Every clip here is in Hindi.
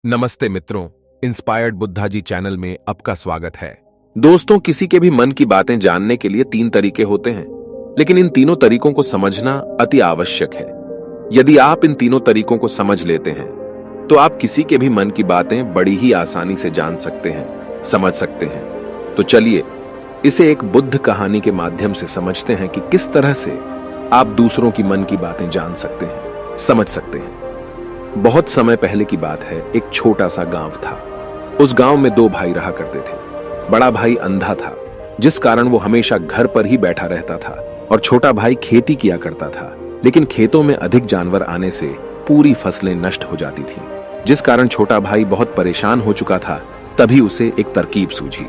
नमस्ते मित्रों, इंस्पायर्ड बुद्धा जी चैनल में आपका स्वागत है। दोस्तों, किसी के भी मन की बातें जानने के लिए 3 तरीके होते हैं, लेकिन इन तीनों तरीकों को समझना अति आवश्यक है। यदि आप इन तीनों तरीकों को समझ लेते हैं, तो आप किसी के भी मन की बातें बड़ी ही आसानी से जान सकते हैं, समझ सकते हैं। तो चलिए, इसे एक बुद्ध कहानी के माध्यम से समझते हैं कि किस तरह से आप दूसरों की मन की बातें जान सकते हैं, समझ सकते हैं। बहुत समय पहले की बात है, एक छोटा सा गांव था। उस गांव में 2 भाई रहा करते थे। बड़ा भाई अंधा था, जिस कारण वो हमेशा घर पर ही बैठा रहता था, और छोटा भाई खेती किया करता था। लेकिन खेतों में अधिक जानवर आने से पूरी फसलें नष्ट हो जाती थीं, जिस कारण छोटा भाई बहुत परेशान हो चुका था। तभी उसे एक तरकीब सूझी।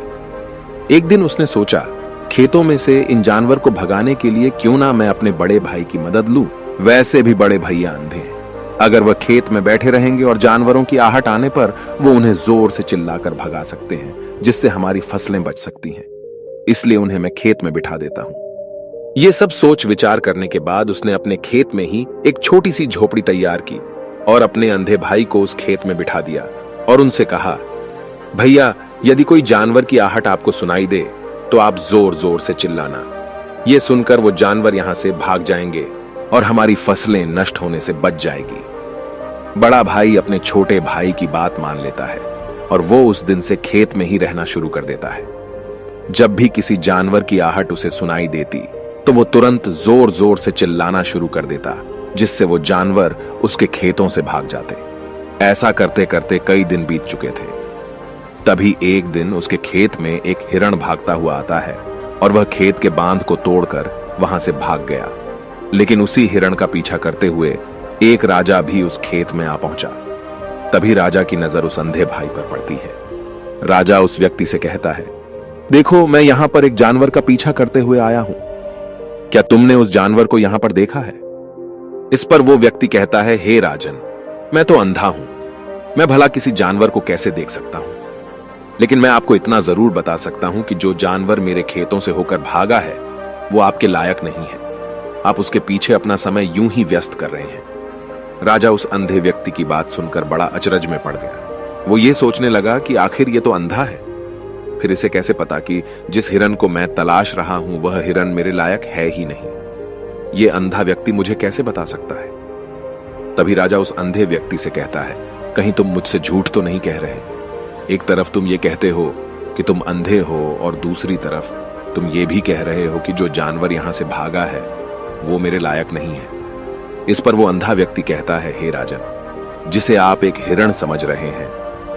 एक दिन उसने सोचा, खेतों में से इन जानवर को भगाने के लिए क्यों ना मैं अपने बड़े भाई की मदद लूं। वैसे भी बड़े भैया अंधे हैं, अगर वह खेत में बैठे रहेंगे और जानवरों की आहट आने पर वो उन्हें जोर से चिल्लाकर भगा सकते हैं, जिससे हमारी फसलें बच सकती हैं। इसलिए उन्हें मैं खेत में बिठा देता हूं। ये सब सोच विचार करने के बाद उसने अपने खेत में ही एक छोटी सी झोपड़ी तैयार की और अपने अंधे भाई को उस खेत में बिठा दिया और उनसे कहा, भैया, यदि कोई जानवर की आहट आपको सुनाई दे तो आप जोर जोर से चिल्लाना। ये सुनकर वो जानवर यहां से भाग जाएंगे और हमारी फसलें नष्ट होने से बच जाएगी। बड़ा भाई अपने छोटे भाई की बात मान लेता है और वो उस दिन से खेत में ही रहना शुरू कर देता है। जब भी किसी जानवर की आहट उसे सुनाई देती तो वो तुरंत जोर जोर से चिल्लाना शुरू कर देता, जिससे वो जानवर उसके खेतों से भाग जाते। ऐसा करते करते कई दिन बीत चुके थे। तभी एक दिन उसके खेत में एक हिरण भागता हुआ आता है और वह खेत के बांध को तोड़कर वहां से भाग गया। लेकिन उसी हिरण का पीछा करते हुए एक राजा भी उस खेत में आ पहुंचा। तभी राजा की नजर उस अंधे भाई पर पड़ती है। राजा उस व्यक्ति से कहता है, देखो, मैं यहां पर एक जानवर का पीछा करते हुए आया हूं। क्या तुमने उस जानवर को यहां पर देखा है? इस पर वो व्यक्ति कहता है, हे राजन, मैं तो अंधा हूं, मैं भला किसी जानवर को कैसे देख सकता हूं। लेकिन मैं आपको इतना जरूर बता सकता हूं कि जो जानवर मेरे खेतों से होकर भागा है वो आपके लायक नहीं है। आप उसके पीछे अपना समय यूं ही व्यस्त कर रहे हैं। राजा उस अंधे व्यक्ति की बात सुनकर बड़ा अचरज में पड़ गया। वो ये सोचने लगा कि आखिर ये तो अंधा है, फिर इसे कैसे पता कि जिस हिरन को मैं तलाश रहा हूं वह हिरन मेरे लायक है ही नहीं। ये अंधा व्यक्ति मुझे कैसे बता सकता है? तभी राजा उस अंधे व्यक्ति से कहता है, कहीं तुम मुझसे झूठ तो नहीं कह रहे? एक तरफ तुम ये कहते हो कि तुम अंधे हो और दूसरी तरफ तुम ये भी कह रहे हो कि जो जानवर यहां से भागा है वो मेरे लायक नहीं है। इस पर वो अंधा व्यक्ति कहता है, हे राजन, जिसे आप एक हिरण समझ रहे हैं,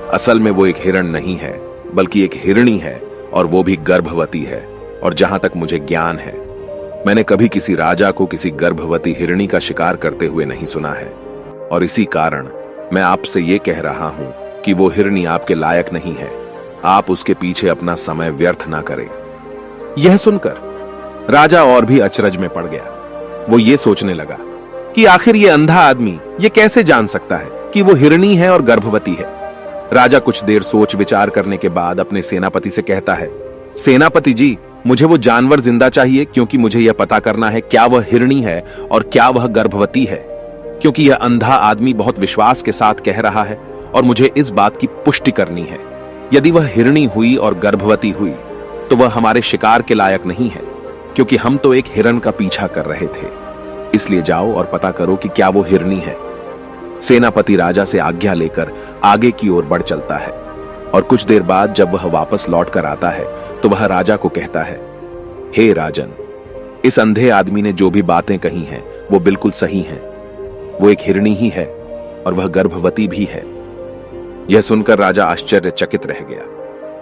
असल में वो एक हिरण नहीं है, बल्कि एक हिरणी है, और वो भी गर्भवती है। और जहां तक मुझे ज्ञान है, मैंने कभी किसी राजा को किसी गर्भवती हिरणी का शिकार करते हुए नहीं सुना है। और इसी कारण मैं आपसे ये कह रहा हूं कि वो हिरणी आपके लायक नहीं है। आप उसके पीछे अपना समय व्यर्थ ना करें। यह सुनकर राजा और भी अचरज में पड़ गया। वो ये सोचने लगा कि आखिर ये अंधा आदमी ये कैसे जान सकता है कि वो हिरणी है और गर्भवती है। राजा कुछ देर सोच विचार करने के बाद अपने सेनापति से कहता है, सेनापति जी, मुझे वो जानवर जिंदा चाहिए, क्योंकि मुझे यह पता करना है क्या वह हिरणी है और क्या वह गर्भवती है। क्योंकि यह अंधा आदमी बहुत विश्वास के साथ कह रहा है और मुझे इस बात की पुष्टि करनी है। यदि वह हिरणी हुई और गर्भवती हुई तो वह हमारे शिकार के लायक नहीं है, क्योंकि हम तो एक हिरण का पीछा कर रहे थे। इसलिए जाओ और पता करो कि क्या वो हिरणी है। सेनापति राजा से आज्ञा लेकर आगे की ओर बढ़ चलता है और कुछ देर बाद जब वह वापस लौट कर आता है तो वह राजा को कहता है, हे राजन, इस अंधे आदमी ने जो भी बातें कही हैं वो बिल्कुल सही हैं। वो एक हिरणी ही है और वह गर्भवती भी है। यह सुनकर राजा आश्चर्यचकित रह गया।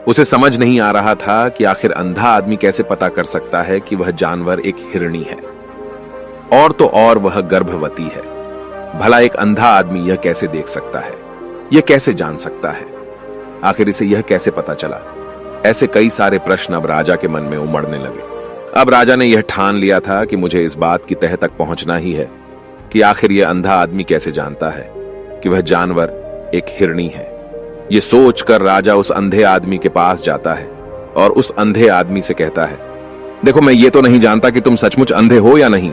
उसे समझ नहीं आ रहा था कि आखिर अंधा आदमी कैसे पता कर सकता है कि वह जानवर एक हिरणी है, और तो और वह गर्भवती है। भला एक अंधा आदमी यह कैसे देख सकता है? यह कैसे जान सकता है? आखिर इसे यह कैसे पता चला? ऐसे कई सारे प्रश्न अब राजा के मन में उमड़ने लगे। अब राजा ने यह ठान लिया था कि मुझे इस बात की तह तक पहुंचना ही है कि आखिर यह अंधा आदमी कैसे जानता है कि वह जानवर एक हिरणी है। यह सोचकर राजा उस अंधे आदमी के पास जाता है और उस अंधे आदमी से कहता है, देखो, मैं ये तो नहीं जानता कि तुम सचमुच अंधे हो या नहीं,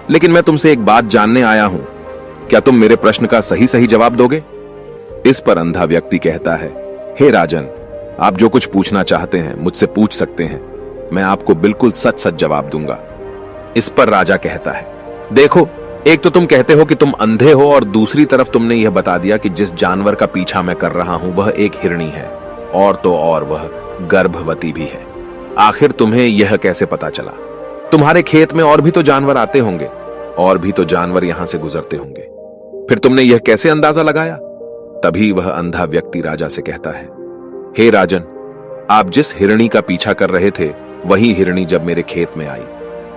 लेकिन मैं तुमसे एक बात जानने आया हूं। क्या तुम मेरे प्रश्न का सही सही जवाब दोगे? इस पर अंधा व्यक्ति कहता है, हे राजन, आप जो कुछ पूछना चाहते हैं मुझसे पूछ सकते हैं, मैं आपको बिल्कुल सच सच जवाब दूंगा। इस पर राजा कहता है, देखो, एक तो तुम कहते हो कि तुम अंधे हो और दूसरी तरफ तुमने यह बता दिया कि जिस जानवर का पीछा मैं कर रहा हूं वह एक हिरणी है, और तो और वह गर्भवती भी है। आखिर तुम्हें यह कैसे पता चला? तुम्हारे खेत में और भी तो जानवर आते होंगे, और भी तो जानवर यहां से गुजरते होंगे, फिर तुमने यह कैसे अंदाजा लगाया? तभी वह अंधा व्यक्ति राजा से कहता है, हे राजन, आप जिस हिरणी का पीछा कर रहे थे वही हिरणी जब मेरे खेत में आई,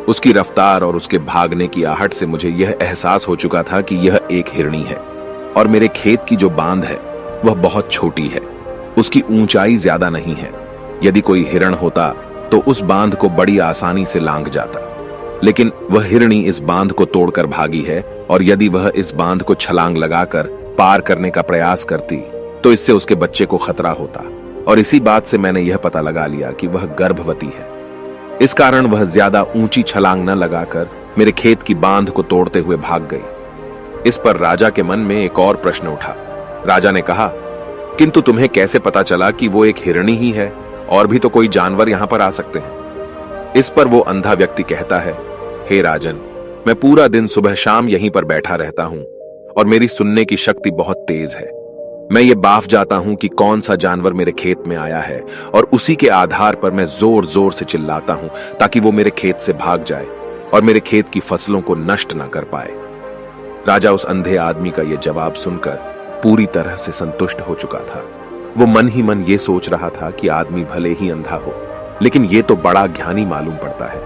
उसकी रफ्तार और उसके भागने की आहट से मुझे यह एहसास हो चुका था कि यह एक हिरणी है, और मेरे खेत की जो बांध है वह बहुत छोटी है, उसकी ऊंचाई ज्यादा नहीं है। यदि कोई हिरण होता तो उस बांध को बड़ी आसानी से लांघ जाता, लेकिन वह हिरणी इस बांध को तोड़कर भागी है, और यदि वह इस बांध को छलांग लगाकर पार करने का प्रयास करती तो इससे उसके बच्चे को खतरा होता, और इसी बात से मैंने यह पता लगा लिया कि वह गर्भवती है। इस कारण वह ज्यादा ऊंची छलांग न लगाकर मेरे खेत की बांध को तोड़ते हुए भाग गई। इस पर राजा के मन में एक और प्रश्न उठा। राजा ने कहा, किंतु तुम्हें कैसे पता चला कि वो एक हिरणी ही है, और भी तो कोई जानवर यहां पर आ सकते हैं? इस पर वो अंधा व्यक्ति कहता है, हे राजन, मैं पूरा दिन सुबह शाम यहीं पर बैठा रहता हूं, और मेरी सुनने की शक्ति बहुत तेज है। मैं ये बाफ जाता हूं कि कौन सा जानवर मेरे खेत में आया है, और उसी के आधार पर मैं जोर जोर से चिल्लाता हूं ताकि वो मेरे खेत से भाग जाए और मेरे खेत की फसलों को नष्ट ना कर पाए। राजा उस अंधे आदमी का यह जवाब सुनकर पूरी तरह से संतुष्ट हो चुका था। वो मन ही मन ये सोच रहा था कि आदमी भले ही अंधा हो, लेकिन ये तो बड़ा ज्ञानी मालूम पड़ता है।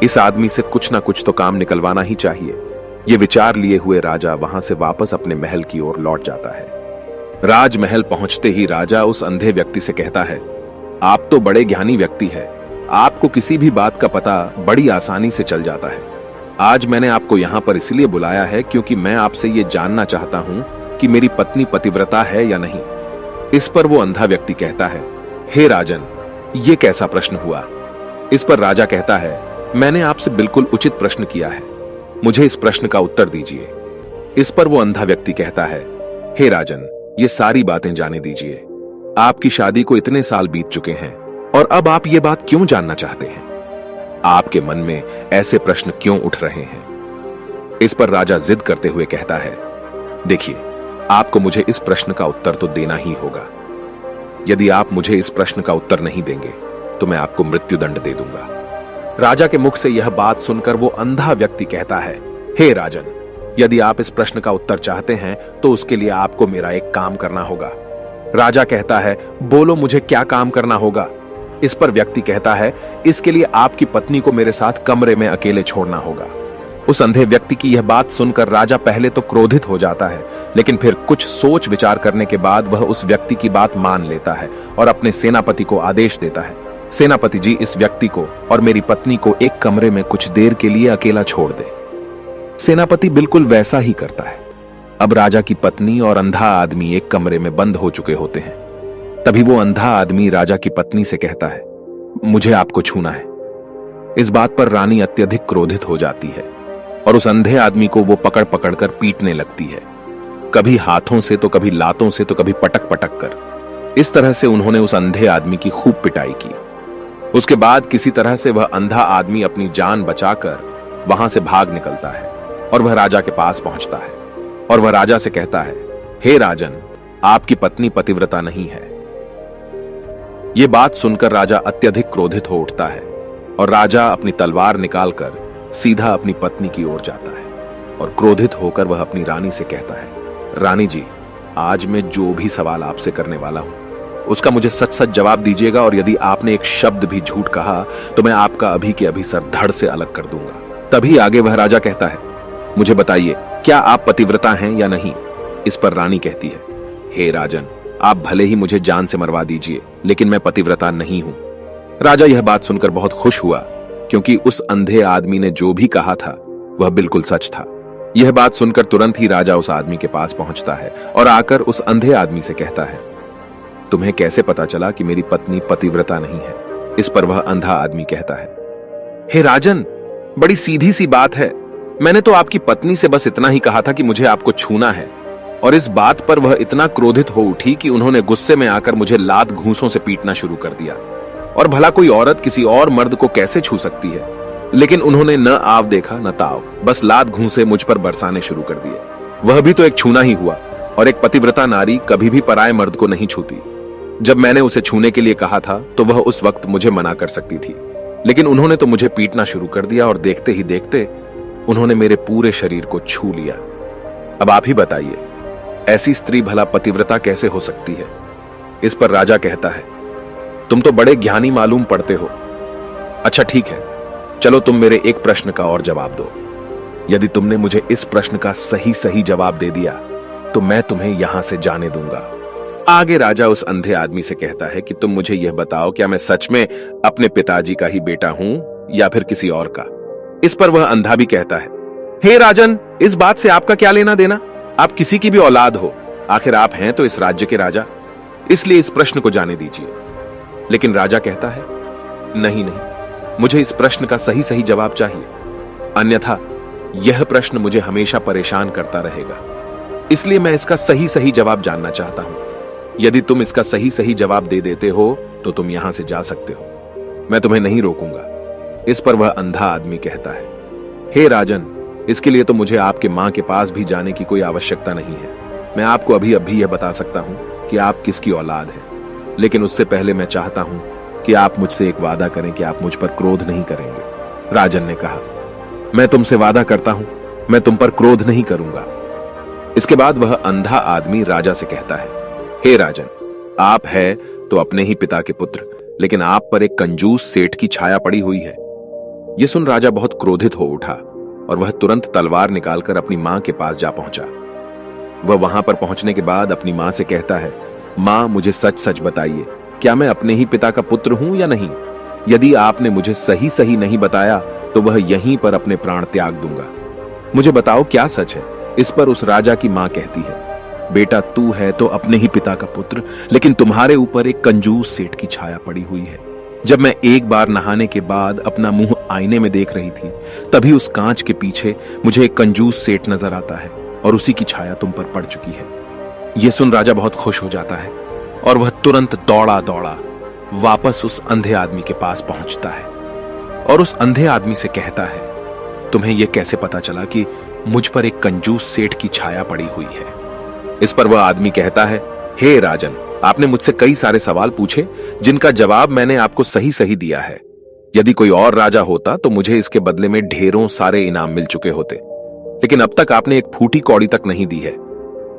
इस आदमी से कुछ ना कुछ तो काम निकलवाना ही चाहिए। ये विचार लिए हुए राजा वहां से वापस अपने महल की ओर लौट जाता है। राजमहल पहुंचते ही राजा उस अंधे व्यक्ति से कहता है, आप तो बड़े ज्ञानी व्यक्ति हैं, आपको किसी भी बात का पता बड़ी आसानी से चल जाता है। आज मैंने आपको यहां पर इसलिए बुलाया है क्योंकि मैं आपसे ये जानना चाहता हूं कि मेरी पत्नी पतिव्रता है या नहीं। इस पर वो अंधा व्यक्ति कहता है, हे राजन, ये कैसा प्रश्न हुआ? इस पर राजा कहता है, मैंने आपसे बिल्कुल उचित प्रश्न किया है, मुझे इस प्रश्न का उत्तर दीजिए। इस पर वो अंधा व्यक्ति कहता है, हे राजन, ये सारी बातें जाने दीजिए। आपकी शादी को इतने साल बीत चुके हैं, और अब आप ये बात क्यों जानना चाहते हैं? आपके मन में ऐसे प्रश्न क्यों उठ रहे हैं? इस पर राजा जिद करते हुए कहता है, देखिए, आपको मुझे इस प्रश्न का उत्तर तो देना ही होगा। यदि आप मुझे इस प्रश्न का उत्तर नहीं देंगे तो मैं आपको मृत्युदंड दे दूंगा। राजा के मुख से यह बात सुनकर वो अंधा व्यक्ति कहता है, हे राजन, यदि आप इस प्रश्न का उत्तर चाहते हैं तो उसके लिए आपको मेरा एक काम करना होगा। राजा कहता है, बोलो, मुझे क्या काम करना होगा? इस पर व्यक्ति कहता है, इसके लिए आपकी पत्नी को मेरे साथ कमरे में अकेले छोड़ना होगा। उस अंधे व्यक्ति की यह बात सुनकर राजा पहले तो क्रोधित हो जाता है, लेकिन फिर कुछ सोच विचार करने के बाद वह उस व्यक्ति की बात मान लेता है और अपने सेनापति को आदेश देता है, सेनापति जी, इस व्यक्ति को और मेरी पत्नी को एक कमरे में कुछ देर के लिए अकेला छोड़ दे। सेनापति बिल्कुल वैसा ही करता है। अब राजा की पत्नी और अंधा आदमी एक कमरे में बंद हो चुके होते हैं। तभी वो अंधा आदमी राजा की पत्नी से कहता है, मुझे आपको छूना है। इस बात पर रानी अत्यधिक क्रोधित हो जाती है और उस अंधे आदमी को वो पकड़ पकड़ कर पीटने लगती है, कभी हाथों से तो कभी लातों से तो कभी पटक पटक कर। इस तरह से उन्होंने उस अंधे आदमी की खूब पिटाई की। उसके बाद किसी तरह से वह अंधा आदमी अपनी जान बचाकर वहां से भाग निकलता है और वह राजा के पास पहुंचता है और वह राजा से कहता है, हे राजन, आपकी पत्नी पतिव्रता नहीं है। यह बात सुनकर राजा अत्यधिक क्रोधित हो उठता है और राजा अपनी तलवार निकालकर सीधा अपनी पत्नी की ओर जाता है और क्रोधित होकर वह अपनी रानी से कहता है, रानी जी, आज मैं जो भी सवाल आपसे करने वाला हूं उसका मुझे सच सच जवाब दीजिएगा, और यदि आपने एक शब्द भी झूठ कहा तो मैं आपका अभी के अभी सर धड़ से अलग कर दूंगा। तभी आगे वह राजा कहता है, मुझे बताइए, क्या आप पतिव्रता हैं या नहीं? इस पर रानी कहती है, हे राजन, आप भले ही मुझे जान से मरवा दीजिए, लेकिन मैं पतिव्रता नहीं हूं। राजा यह बात सुनकर बहुत खुश हुआ, क्योंकि उस अंधे आदमी ने जो भी कहा था वह बिल्कुल सच था। यह बात सुनकर तुरंत ही राजा उस आदमी के पास पहुंचता है और आकर उस अंधे आदमी से कहता है, तुम्हें कैसे पता चला कि मेरी पत्नी पतिव्रता नहीं है? इस पर वह अंधा आदमी कहता है, हे राजन, बड़ी सीधी सी बात है, मैंने तो आपकी पत्नी से बस इतना ही कहा था कि मुझे आपको छूना है, और इस बात पर वह इतना क्रोधित हो उठी कि उन्होंने गुस्से में आकर मुझे लात घूंसों से पीटना शुरू कर दिया। और भला कोई औरत किसी और मर्द को कैसे छू सकती है, लेकिन उन्होंने न आव देखा न ताव, बस लात घूंसे मुझ पर बरसाने शुरू कर दिए। वह भी तो एक छूना ही हुआ, और एक पतिव्रता नारी कभी भी पराये मर्द को नहीं छूती। जब मैंने उसे छूने के लिए कहा था तो वह उस वक्त मुझे मना कर सकती थी, लेकिन उन्होंने तो मुझे पीटना शुरू कर दिया और देखते ही देखते उन्होंने मेरे पूरे शरीर को छू लिया। अब आप ही बताइए, ऐसी स्त्री भला पतिव्रता कैसे हो सकती है? इस पर राजा कहता है, तुम तो बड़े ज्ञानी मालूम पड़ते हो। अच्छा ठीक है, चलो तुम मेरे एक प्रश्न का और जवाब दो। यदि तुमने मुझे इस प्रश्न का सही सही जवाब दे दिया तो मैं तुम्हें यहां से जाने दूंगा। आगे राजा उस अंधे आदमी से कहता है कि तुम मुझे यह बताओ, क्या मैं सच में अपने पिताजी का ही बेटा हूं या फिर किसी और का? इस पर वह अंधा भी कहता है, हे राजन, इस बात से आपका क्या लेना देना? आप किसी की भी औलाद हो, आखिर आप हैं तो इस राज्य के राजा, इसलिए इस प्रश्न को जाने दीजिए। लेकिन राजा कहता है, नहीं नहीं, मुझे इस प्रश्न का सही सही जवाब चाहिए, अन्यथा यह प्रश्न मुझे हमेशा परेशान करता रहेगा। इसलिए मैं इसका सही सही जवाब जानना चाहता हूं। यदि तुम इसका सही सही जवाब दे देते हो तो तुम यहां से जा सकते हो, मैं तुम्हें नहीं रोकूंगा। इस पर वह अंधा आदमी कहता है, हे राजन, इसके लिए तो मुझे आपके मां के पास भी जाने की कोई आवश्यकता नहीं है। मैं आपको अभी अभी यह बता सकता हूं कि आप किसकी औलाद हैं, लेकिन उससे पहले मैं चाहता हूं कि आप मुझसे एक वादा करें कि आप मुझ पर क्रोध नहीं करेंगे। राजन ने कहा, मैं तुमसे वादा करता हूं, मैं तुम पर क्रोध नहीं करूंगा। इसके बाद वह अंधा आदमी राजा से कहता है, हे राजन, आप है तो अपने ही पिता के पुत्र, लेकिन आप पर एक कंजूस सेठ की छाया पड़ी हुई है। यह सुन राजा बहुत क्रोधित हो उठा और वह तुरंत तलवार निकालकर अपनी मां के पास जा पहुंचा। वह वहां पर पहुंचने के बाद अपनी मां से कहता है, मां, मुझे सच सच बताइए, क्या मैं अपने ही पिता का पुत्र हूं या नहीं? यदि आपने मुझे सही सही नहीं बताया तो वह यहीं पर अपने प्राण त्याग दूंगा। मुझे बताओ क्या सच है? इस पर उस राजा की मां कहती है, बेटा, तू है तो अपने ही पिता का पुत्र, लेकिन तुम्हारे ऊपर एक कंजूस सेठ की छाया पड़ी हुई है। जब मैं एक बार नहाने के बाद अपना मुंह आईने में देख रही थी, तभी उस कांच के पीछे मुझे एक कंजूस सेठ नजर आता है और उसी की छाया तुम पर पड़ चुकी है। यह सुन राजा बहुत खुश हो जाता है और वह तुरंत दौड़ा दौड़ा वापस उस अंधे आदमी के पास पहुंचता है और उस अंधे आदमी से कहता है, तुम्हें यह कैसे पता चला कि मुझ पर एक कंजूस सेठ की छाया पड़ी हुई है? इस पर वह आदमी कहता है, हे राजन, आपने मुझसे कई सारे सवाल पूछे जिनका जवाब मैंने आपको सही सही दिया है। यदि कोई और राजा होता तो मुझे इसके बदले में ढेरों सारे इनाम मिल चुके होते, लेकिन अब तक आपने एक फूटी कौड़ी तक नहीं दी है।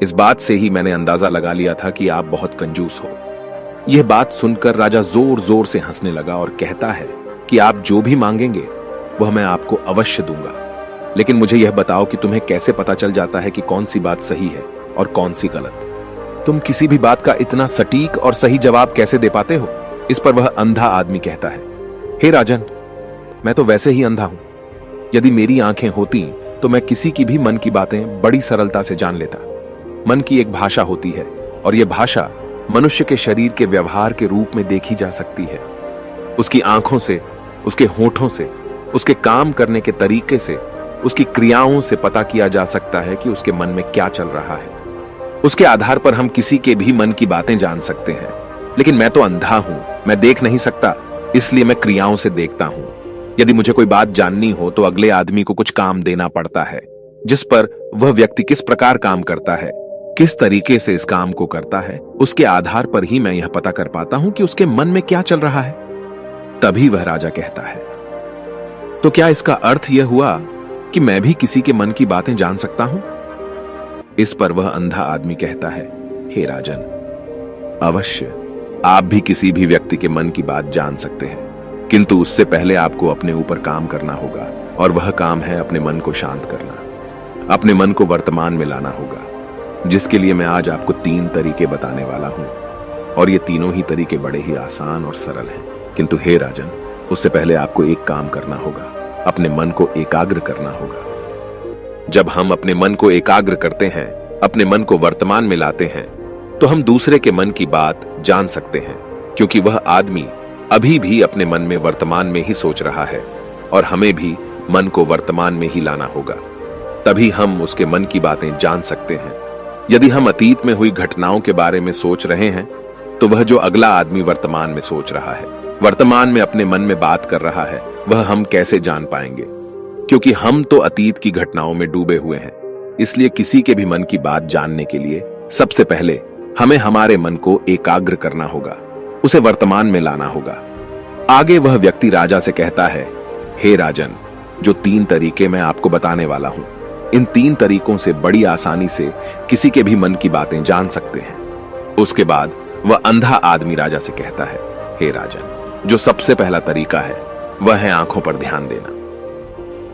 इस बात से ही मैंने अंदाजा लगा लिया था कि आप बहुत कंजूस हो। यह बात सुनकर राजा जोर जोर से हंसने लगा और कहता है कि आप जो भी मांगेंगे वह मैं आपको अवश्य दूंगा, लेकिन मुझे यह बताओ कि तुम्हें कैसे पता चल जाता है कि कौन सी बात सही है और कौन सी गलत? तुम किसी भी बात का इतना सटीक और सही जवाब कैसे दे पाते हो? इस पर वह अंधा आदमी कहता है, हे राजन, मैं तो वैसे ही अंधा हूं। यदि मेरी आंखें होती तो मैं किसी की भी मन की बातें बड़ी सरलता से जान लेता। मन की एक भाषा होती है और यह भाषा मनुष्य के शरीर के व्यवहार के रूप में देखी जा सकती है। उसकी आंखों से, उसके होठों से, उसके काम करने के तरीके से, उसकी क्रियाओं से पता किया जा सकता है कि उसके मन में क्या चल रहा है। उसके आधार पर हम किसी के भी मन की बातें जान सकते हैं, लेकिन मैं तो अंधा हूं, मैं देख नहीं सकता, इसलिए मैं क्रियाओं से देखता हूं। यदि मुझे कोई बात जाननी हो तो अगले आदमी को कुछ काम देना पड़ता है, जिस पर वह व्यक्ति किस प्रकार काम करता है, किस तरीके से इस काम को करता है, उसके आधार पर ही मैं यह पता कर पाता हूं कि उसके मन में क्या चल रहा है। तभी वह राजा कहता है, तो क्या इसका अर्थ यह हुआ कि मैं भी किसी के मन की बातें जान सकता हूं? इस पर वह अंधा आदमी कहता है, हे राजन, अवश्य आप भी किसी भी व्यक्ति के मन की बात जान सकते हैं, किंतु उससे पहले आपको अपने ऊपर काम करना होगा, और वह काम है अपने मन को शांत करना, अपने मन को वर्तमान में लाना होगा, जिसके लिए मैं आज आपको 3 तरीके बताने वाला हूं। और ये तीनों ही तरीके बड़े ही आसान और सरल हैं, किंतु हे राजन, उससे पहले आपको एक काम करना होगा, अपने मन को एकाग्र करना होगा। जब हम अपने मन को एकाग्र करते हैं, अपने मन को वर्तमान में लाते हैं, तो हम दूसरे के मन की बात जान सकते हैं, क्योंकि वह आदमी अभी भी अपने मन में वर्तमान में ही सोच रहा है, और हमें भी मन को वर्तमान में ही लाना होगा, तभी हम उसके मन की बातें जान सकते हैं। यदि हम अतीत में हुई घटनाओं के बारे में सोच रहे हैं, तो वह जो अगला आदमी वर्तमान में सोच रहा है, वर्तमान में अपने मन में बात कर रहा है, वह हम कैसे जान पाएंगे? क्योंकि हम तो अतीत की घटनाओं में डूबे हुए हैं। इसलिए किसी के भी मन की बात जानने के लिए सबसे पहले हमें हमारे मन को एकाग्र करना होगा, उसे वर्तमान में लाना होगा। आगे वह व्यक्ति राजा से कहता है, हे राजन, जो 3 तरीके मैं आपको बताने वाला हूं, इन 3 तरीकों से बड़ी आसानी से किसी के भी मन की बातें जान सकते हैं। उसके बाद वह अंधा आदमी राजा से कहता है, हे राजन, जो सबसे पहला तरीका है वह है आंखों पर ध्यान देना।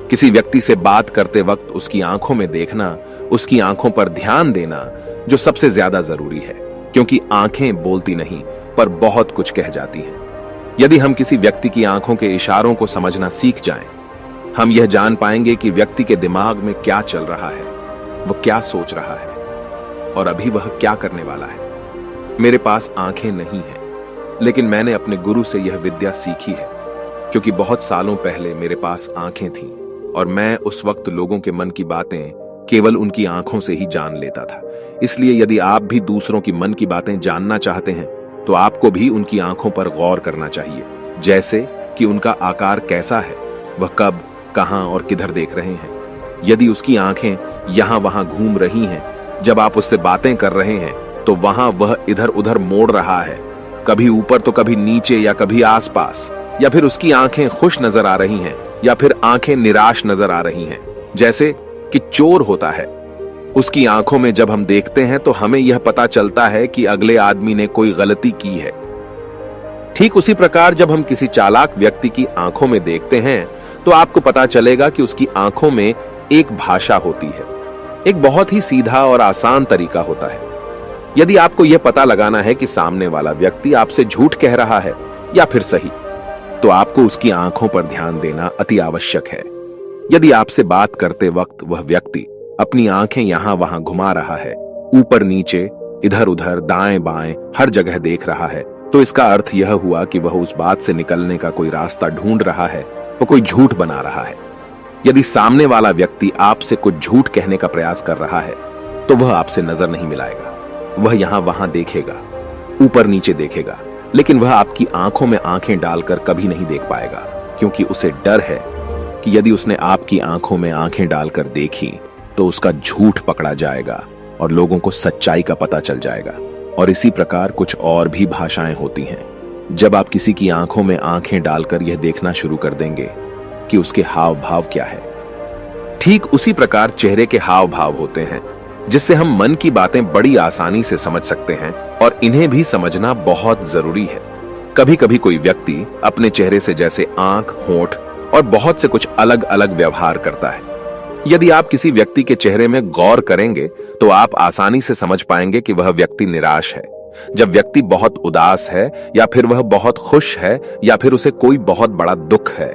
किसी व्यक्ति से बात करते वक्त उसकी आंखों में देखना, उसकी आंखों पर ध्यान देना जो सबसे ज्यादा जरूरी है, क्योंकि आंखें बोलती नहीं पर बहुत कुछ कह जाती हैं। यदि हम किसी व्यक्ति की आंखों के इशारों को समझना सीख जाएं, हम यह जान पाएंगे कि व्यक्ति के दिमाग में क्या चल रहा है, वह क्या सोच रहा है और अभी वह क्या करने वाला है। मेरे पास आंखें नहीं हैं, लेकिन मैंने अपने गुरु से यह विद्या सीखी है, क्योंकि बहुत सालों पहले मेरे पास आंखें थीं और मैं उस वक्त लोगों के मन की बातें केवल उनकी आंखों से ही जान लेता था। इसलिए यदि आप भी दूसरों की मन की बातें जानना चाहते हैं, तो आपको भी उनकी आंखों पर गौर करना चाहिए, जैसे कि उनका आकार कैसा है, वह कब, कहां और किधर देख रहे हैं। यदि उसकी आंखें यहां वहां घूम रही हैं, जब आप उससे बातें कर रहे हैं, तो वहां वह इधर उधर मोड़ रहा है, कभी ऊपर तो कभी नीचे या कभी आसपास, या फिर उसकी आंखें खुश नजर आ रही हैं या फिर आंखें निराश नजर आ रही हैं, जैसे कि चोर होता है। उसकी आंखों में जब हम देखते हैं तो हमें यह पता चलता है कि अगले आदमी ने कोई गलती की है। ठीक उसी प्रकार जब हम किसी चालाक व्यक्ति की आंखों में देखते हैं, तो आपको पता चलेगा कि उसकी आंखों में एक भाषा होती है। एक बहुत ही सीधा और आसान तरीका होता है। यदि आपको यह पता लगाना है कि सामने वाला व्यक्ति आपसे झूठ कह रहा है या फिर सही, तो आपको उसकी आंखों पर ध्यान देना अति आवश्यक है। यदि आपसे बात करते वक्त वह व्यक्ति अपनी आंखें यहां वहां घुमा रहा है, ऊपर नीचे, इधर उधर, दाएं बाएं, हर जगह देख रहा है, तो इसका अर्थ यह हुआ कि वह उस बात से निकलने का कोई रास्ता ढूंढ रहा है, वह कोई झूठ बना रहा है। यदि सामने वाला व्यक्ति आपसे कुछ झूठ कहने का प्रयास कर रहा है, तो वह आपसे नजर नहीं मिलाएगा। वह यहां वहां देखेगा, ऊपर नीचे देखेगा, लेकिन वह आपकी आंखों में आंखें डालकर कभी नहीं देख पाएगा, क्योंकि उसे डर है कि यदि उसने आपकी आंखों में आंखें डालकर देखी तो उसका झूठ पकड़ा जाएगा और लोगों को सच्चाई का पता चल जाएगा। और इसी प्रकार कुछ और भी भाषाएं होती हैं। जब आप किसी की आंखों में आंखें डालकर यह देखना शुरू कर देंगे कि उसके हाव भाव क्या है, ठीक उसी प्रकार चेहरे के हाव भाव होते हैं, जिससे हम मन की बातें बड़ी आसानी से समझ सकते हैं, और इन्हें भी समझना बहुत जरूरी है। कभी कभी कोई व्यक्ति अपने चेहरे से जैसे आंख, होंठ और बहुत से कुछ अलग अलग व्यवहार करता है। यदि आप किसी व्यक्ति के चेहरे में गौर करेंगे, तो आप आसानी से समझ पाएंगे कि वह व्यक्ति निराश है, जब व्यक्ति बहुत उदास है, या फिर वह बहुत खुश है, या फिर उसे कोई बहुत बड़ा दुख है।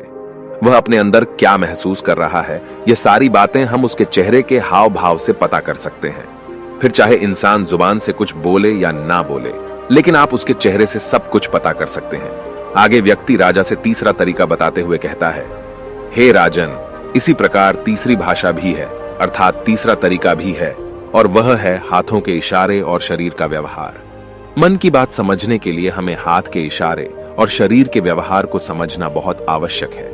वह अपने अंदर क्या महसूस कर रहा है, ये सारी बातें हम उसके चेहरे के हाव भाव से पता कर सकते हैं। फिर चाहे इंसान जुबान से कुछ बोले या ना बोले, लेकिन आप उसके चेहरे से सब कुछ पता कर सकते हैं। आगे व्यक्ति राजा से तीसरा तरीका बताते हुए कहता है, हे राजन, इसी प्रकार तीसरी भाषा भी है, अर्थात तीसरा तरीका भी है, और वह है हाथों के इशारे और शरीर का व्यवहार। मन की बात समझने के लिए हमें हाथ के इशारे और शरीर के व्यवहार को समझना बहुत आवश्यक है।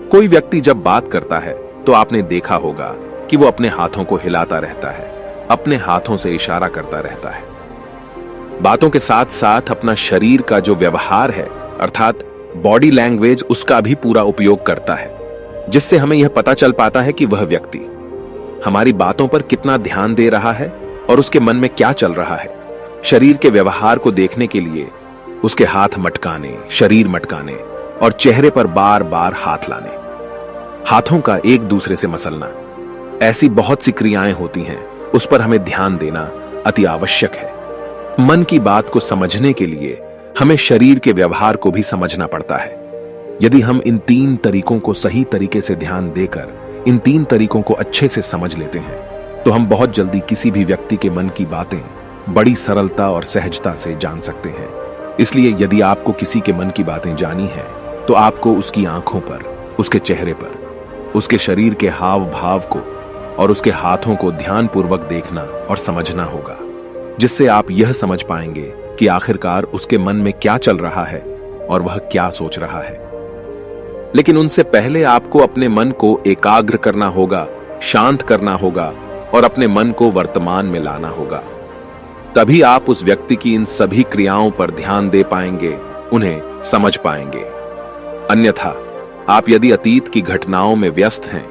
कोई व्यक्ति जब बात करता है, तो आपने देखा होगा कि वो अपने हाथों को हिलाता रहता है, अपने हाथों से इशारा करता रहता है। बातों के साथ साथ अपना शरीर का जो व्यवहार है, अर्थात बॉडी लैंग्वेज, उसका भी पूरा उपयोग करता है, जिससे हमें यह पता चल पाता है कि वह व्यक्ति हमारी बातों पर कितना ध्यान दे रहा है और उसके मन में क्या चल रहा है। शरीर के व्यवहार को देखने के लिए उसके हाथ मटकाने, शरीर मटकाने और चेहरे पर बार बार हाथ लाने, हाथों का एक दूसरे से मसलना, ऐसी बहुत सी क्रियाएं होती हैं, उस पर हमें ध्यान देना अति आवश्यक है। मन की बात को समझने के लिए हमें शरीर के व्यवहार को भी समझना पड़ता है। यदि हम इन 3 तरीकों को सही तरीके से ध्यान देकर इन 3 तरीकों को अच्छे से समझ लेते हैं, तो हम बहुत जल्दी किसी भी व्यक्ति के मन की बातें बड़ी सरलता और सहजता से जान सकते हैं। इसलिए यदि आपको किसी के मन की बातें जानी है, तो आपको उसकी आंखों पर, उसके चेहरे पर, उसके शरीर के हाव भाव को और उसके हाथों को ध्यानपूर्वक देखना और समझना होगा, जिससे आप यह समझ पाएंगे कि आखिरकार उसके मन में क्या चल रहा है और वह क्या सोच रहा है। लेकिन उनसे पहले आपको अपने मन को एकाग्र करना होगा, शांत करना होगा और अपने मन को वर्तमान में लाना होगा। तभी आप उस व्यक्ति की इन सभी क्रियाओं पर ध्यान दे पाएंगे, उन्हें समझ पाएंगे। अन्यथा आप यदि अतीत की घटनाओं में व्यस्त हैं,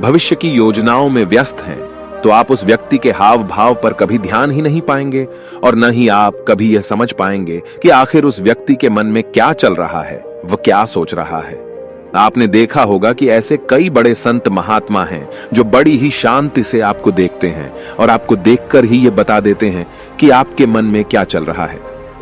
भविष्य की योजनाओं में व्यस्त हैं, तो आप उस व्यक्ति के हाव भाव पर कभी ध्यान ही नहीं पाएंगे और न ही आप कभी यह समझ पाएंगे कि आखिर उस व्यक्ति के मन में क्या चल रहा है, वह क्या सोच रहा है। आपने देखा होगा कि ऐसे कई बड़े संत महात्मा हैं जो बड़ी ही शांति से आपको देखते हैं और आपको देखकर ही ये बता देते हैं कि आपके मन में क्या चल रहा है,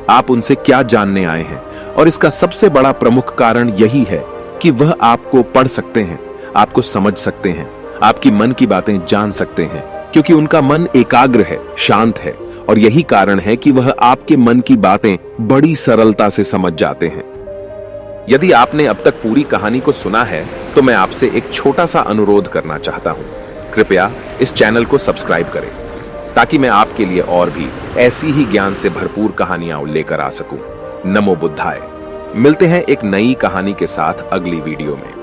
आप उनसे क्या जानने आए हैं। और इसका सबसे बड़ा प्रमुख कारण यही है कि वह आपको पढ़ सकते हैं, आपको समझ सकते हैं, आपकी मन की बातें जान सकते हैं, क्योंकि उनका मन एकाग्र है, शांत है। और यही कारण है कि वह आपके मन की बातें बड़ी सरलता से समझ जाते हैं। यदि आपने अब तक पूरी कहानी को सुना है तो मैं आपसे एक छोटा सा अनुरोध करना चाहता हूं। कृपया इस चैनल को सब्सक्राइब करें ताकि मैं आपके लिए और भी ऐसी ही ज्ञान से भरपूर कहानियां लेकर आ सकूं। नमो बुद्धाय। मिलते हैं एक नई कहानी के साथ अगली वीडियो में।